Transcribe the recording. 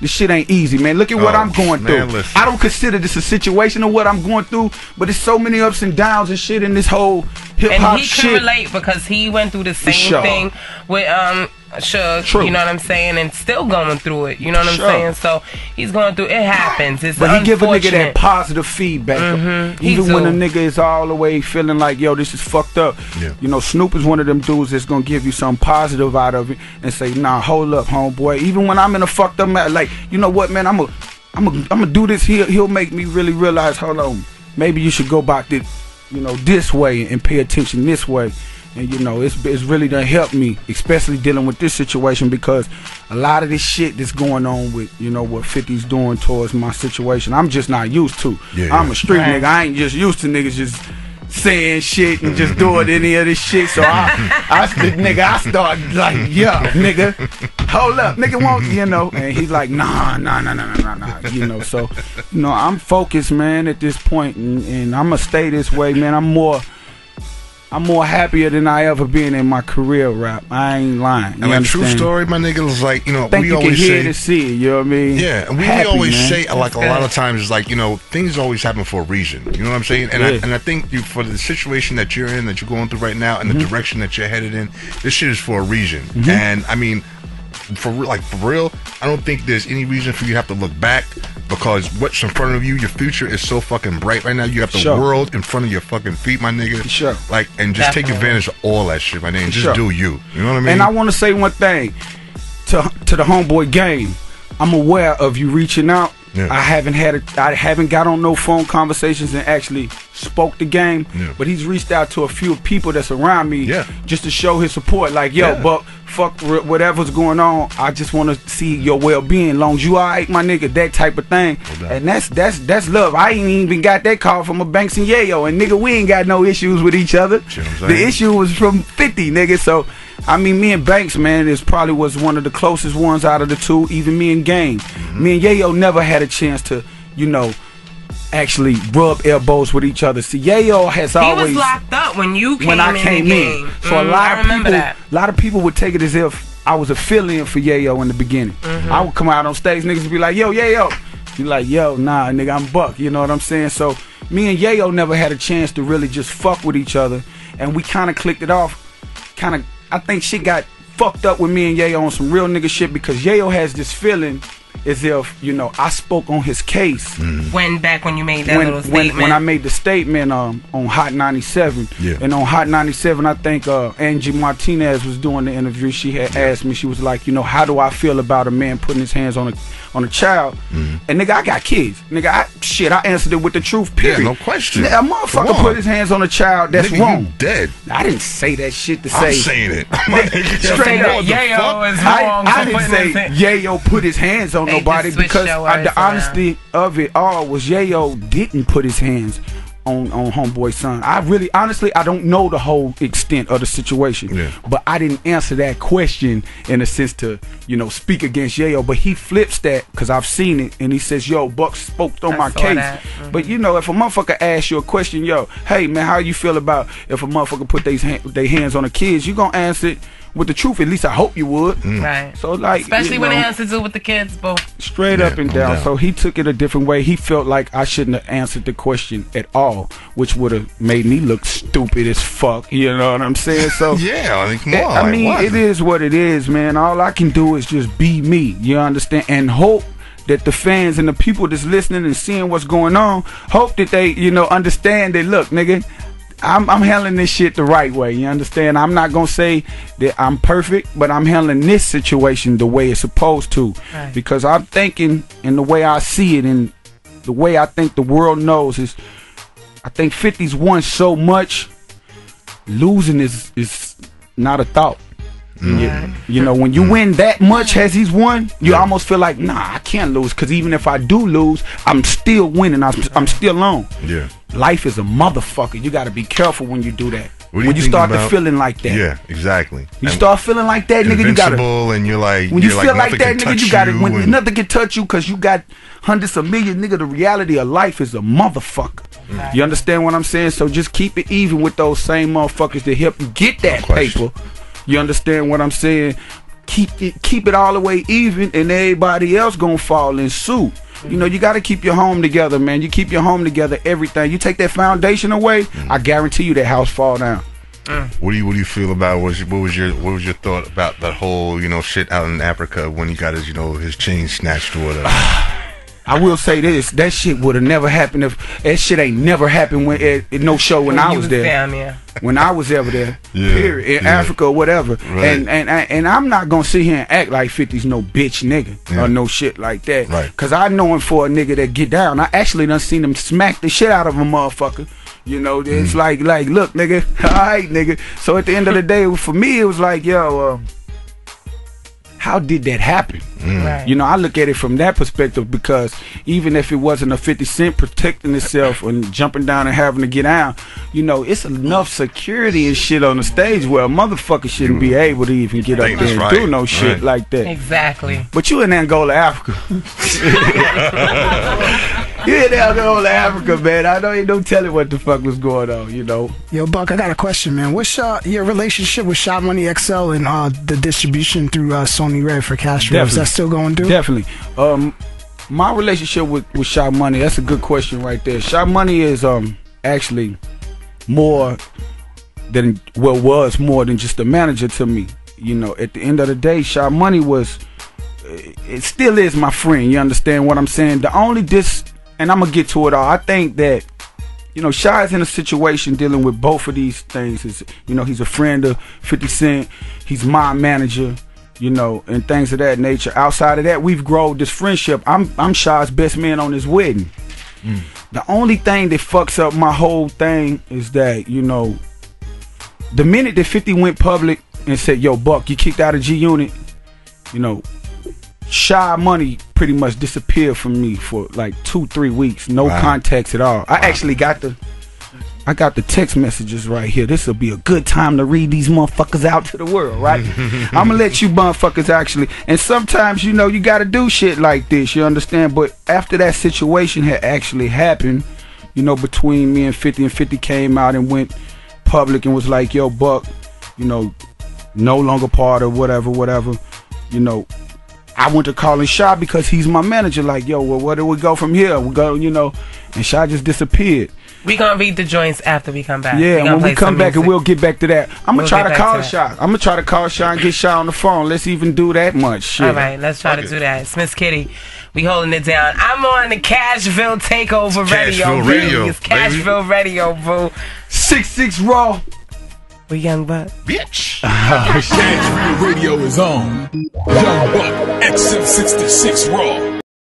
This shit ain't easy, man. Look at what I'm going through. Listen. I don't consider this a situation of what I'm going through, but there's so many ups and downs and shit in this whole hip hop shit. And he can relate because he went through the same thing with Suge, you know what I'm saying, and still going through it, you know what I'm saying. So he's going through it. Happens. It's but he give a nigga that positive feedback, even when a nigga is all the way feeling like, yo, this is fucked up. You know, Snoop is one of them dudes that's gonna give you some positive out of it and say, nah, hold up, homeboy. Even when I'm in a fucked up matter, like, you know what, man, I'm gonna do this. He'll make me really realize, hold on, maybe you should go back this, you know, this way and pay attention this way. And you know, it's really done helped me, especially dealing with this situation, because a lot of this shit that's going on with, you know, what 50's doing towards my situation, I'm just not used to. I'm a street nigga. I ain't just used to niggas just saying shit and just doing any of this shit. So I start like, yeah, nigga, hold up, nigga won't, you know. And he's like, nah, you know. So, you know, I'm focused, man, at this point, and I'm gonna stay this way, man. I'm more happier than I ever been in my career rap. I ain't lying. And a true story, my nigga, is like, you know, we always say, to see it, you know what I mean? Yeah, and we always say, like, a lot of times, it's like, you know, things always happen for a reason. You know what I'm saying? And I think for the situation that you're in, that you're going through right now, and the direction that you're headed in, this shit is for a reason. And I mean, for real, I don't think there's any reason for you to have to look back, because what's in front of you, your future is so fucking bright right now. You have the world in front of your fucking feet, my nigga. Like, and just take advantage of all that shit, my nigga. Just do you. You know what I mean? And I want to say one thing to the homeboy game. I'm aware of you reaching out. I haven't got on no phone conversations and actually spoke the game, but he's reached out to a few people that's around me just to show his support. Like, yo, but fuck whatever's going on, I just want to see your well-being. Long as you alright, my nigga, that type of thing. And that's love. I ain't even got that call from a Banks and Yayo, and nigga, we ain't got no issues with each other. The issue was from 50, nigga. So I mean, me and Banks, man, is probably was one of the closest ones out of the two. Even me and Game, me and Yayo never had a chance to, you know, actually rub elbows with each other. See, Yayo has always... He was locked up when I came in. So a lot of people would take it as if I was a fill-in for Yayo in the beginning. I would come out on stage, niggas would be like, yo, Yayo. You like, yo, nah, nigga, I'm Buck. You know what I'm saying? So me and Yayo never had a chance to really just fuck with each other, and we kind of clicked it off. I think shit got fucked up with me and Yayo on some real nigga shit, because Yayo has this feeling as if, you know, I spoke on his case. Back when you made that little statement. When I made the statement on Hot 97. And on Hot 97, I think Angie Martinez was doing the interview. She had asked me, she was like, you know, how do I feel about a man putting his hands on a child? And nigga, I got kids. Nigga, I answered it with the truth, period. Yeah, no question. A motherfucker put his hands on a child, that's nigga, wrong. You dead. I didn't say that shit to say. I'm saying it. Straight up, Yayo is wrong. I didn't say Yayo put his hands on nobody, because the honesty of it all was Yayo didn't put his hands on homeboy's son. I really, honestly, I don't know the whole extent of the situation, but I didn't answer that question in a sense to, you know, speak against Yayo. But he flips that, because I've seen it, and he says, yo, Buck spoke on my case. But you know, if a motherfucker asks you a question, yo, hey man, how you feel about if a motherfucker put their hands on the kids, you gonna answer it with the truth. At least I hope you would. Right. So like, especially when it has to do with the kids, bro. Straight up and down. So he took it a different way. He felt like I shouldn't have answered the question at all, which would have made me look stupid as fuck. You know what I'm saying? So I mean, it is what it is, man. All I can do is just be me. You understand? And hope that the fans and the people that's listening and seeing what's going on, hope that they, you know, understand that, look, nigga, I'm handling this shit the right way. You understand? I'm not gonna say that I'm perfect, but I'm handling this situation the way it's supposed to, because I'm thinking, and the way I see it, and the way I think the world knows is, I think 50's won so much, losing is not a thought. You know, when you win that much as he's won, you almost feel like, nah, I can't lose, because even if I do lose, I'm still winning. I'm still on. Life is a motherfucker. You got to be careful when you do that. When you start to feeling like that. Yeah, exactly. You start feeling like that, nigga, you got to. And you're like, when you feel like that, nigga, you got to. When nothing can touch you, because you got hundreds of millions, nigga. The reality of life is a motherfucker. You understand what I'm saying? So just keep it even with those same motherfuckers that help you get that paper. You understand what I'm saying? keep it all the way even, and everybody else gonna fall in suit. You know, you got to keep your home together, man. You keep your home together, everything. You take that foundation away, I guarantee you that house fall down. What do you feel about what was your thought about that whole shit out in Africa when he got his his chain snatched or whatever? I will say this: that shit would have never happened if that shit ain't never happened when at no show when I was there. When I was ever there, period, in Africa or whatever. Right. And I'm not gonna sit here and act like 50's no bitch nigga or no shit like that. Right. Cause I know him for a nigga that get down. I actually done seen him smack the shit out of a motherfucker. You know, it's like look, nigga, alright, nigga. So at the end of the day, for me, it was like, yo, how did that happen? Right. You know, I look at it from that perspective, because even if it wasn't a 50 Cent protecting himself and jumping down and having to get out, you know, it's enough security and shit on the stage where a motherfucker shouldn't be able to even get up there and do no shit like that. Exactly. But you in Angola, Africa. You in Angola, Africa, man. I know you don't tell it what the fuck was going on, you know. Yo, Buck, I got a question, man. What's your relationship with Shot Money XL and the distribution through Sony Red for Castro? Is that still going through? Definitely. My relationship with Shot Money, that's a good question right there. Shot Money is actually more than was more than just a manager to me. You know, at the end of the day, Shot Money it still is my friend. You understand what I'm saying? The only and I'm gonna get to it all. I think that, you know, Shy is in a situation dealing with both of these things. You know, he's a friend of 50 Cent. He's my manager, you know, and things of that nature. Outside of that, we've grown this friendship. I'm Shy's best man on his wedding. The only thing that fucks up my whole thing is that, you know, the minute that 50 went public and said, yo, Buck, you kicked out of G Unit, you know, Shy Money pretty much disappeared from me for like 2-3 weeks. No contacts at all. I actually got the text messages right here. This will be a good time to read these motherfuckers out to the world, right? I'm gonna let you motherfuckers actually. And sometimes, you know, you gotta do shit like this, you understand? But after that situation had actually happened, you know, between me and 50 came out and went public and was like, yo, Buck, you know, no longer part of whatever, you know, I went to calling Shy because he's my manager. Like, yo, well, where do we go from here? We go, you know, and Shy just disappeared. We gonna read the joints after we come back. Yeah, and when we come back, and we'll get back to that. I'm gonna try to call Shy. I'm gonna try to call Shy and get Shy on the phone. Let's even do that much. Shit. All right, let's try to do that. Smith's Kitty, we holding it down. I'm on the Cashville Takeover Radio. It's Cashville Radio, boo. 66 Raw. We Young Buck. Bitch. Cashville Radio is on. Young Buck, XM66 Raw.